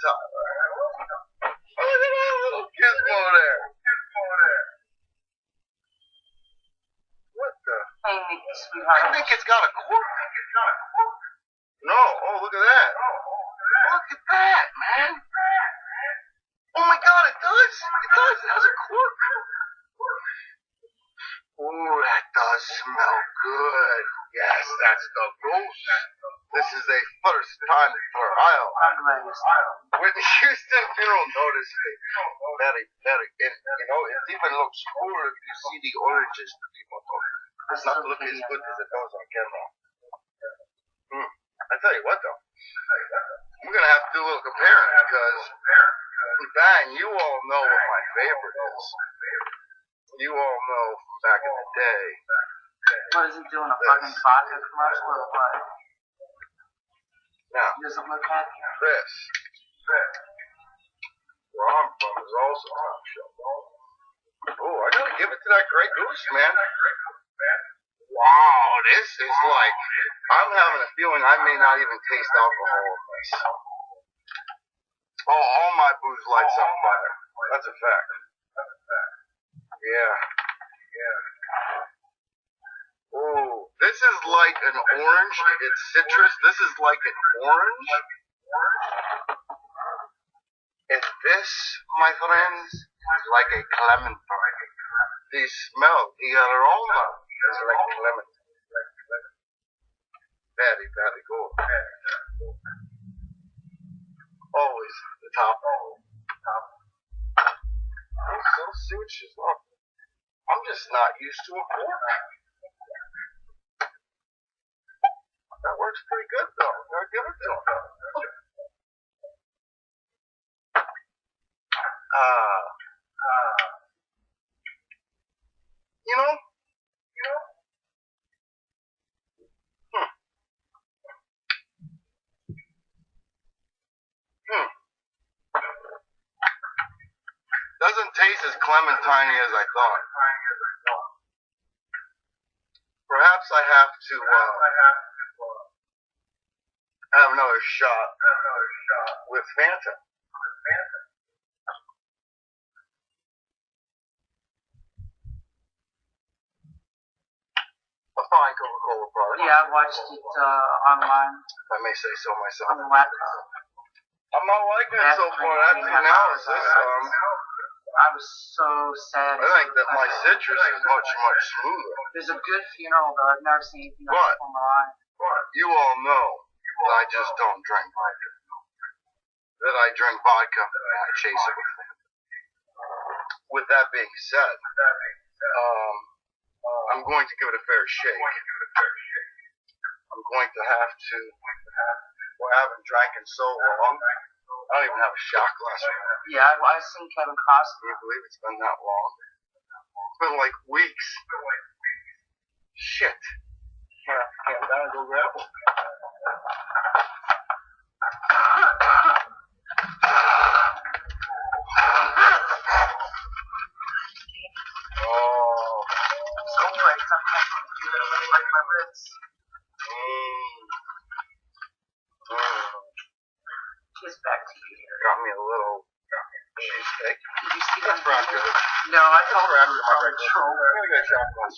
Tyler. Oh, look at that little gizmo there. What the? Hey, Nikki, sweetheart. I think it's got a cork. No. Oh, look at that. Look at that, man. Oh my God, it does. It does. It has a cork. Oh, that does smell good. Yes, that's the ghost. This is a first time for Isle. Whitney Houston funeral notice. Very, very, it even looks cool if you see the oranges that people talk. It's not looking as good as it does on camera. I tell you what though, we're gonna have to do a little comparing because, bang, you all know what my favorite is. You all know from back in the day. What is he doing? A fucking vodka commercial or what? Now, He doesn't look happy. this, where I'm from, is also top shelf. Oh, I gotta give it to that Grey Goose, man. Wow, this is like, I'm having a feeling I may not even taste alcohol in this. Oh, all my booze lights on fire. That's a fact. Yeah. Oh, this is like an orange. It's citrus. This is like an orange. And this, my friends, is like a clementine. The smell, the aroma is like clementine. Very, very good. Always the top. So see what she's up. I'm just not used to a cork. That works pretty good though. Gotta give it to him. You know? Doesn't taste as clementine as I thought. Perhaps I have to have another shot with Fanta. A fine Coca-Cola product. Yeah, I watched it online. If I may say so myself. On the laptop. I'm not liking it so far. That's the analysis. I was so sad. I think that my citrus is much, much smoother. There's a good funeral though. I've never seen anything like this in my life. You all know that I just don't drink vodka. That I drink vodka and I chase it with Fanta. With that being said, I'm going to give it a fair shake. I'm going to have to. Well, I haven't drank in so long. I don't even have a shot glass. Yeah, I've seen Kevin Costner. Can you believe it's been that long? It's been like weeks. Shit. I can't down and go grab one. Oh. So great. Sometimes I feel it like my lips. Kiss back to you. Got me a little cheesesteak. Did you see that? That's for after the. No, I told you. I'm gonna get a shot glass.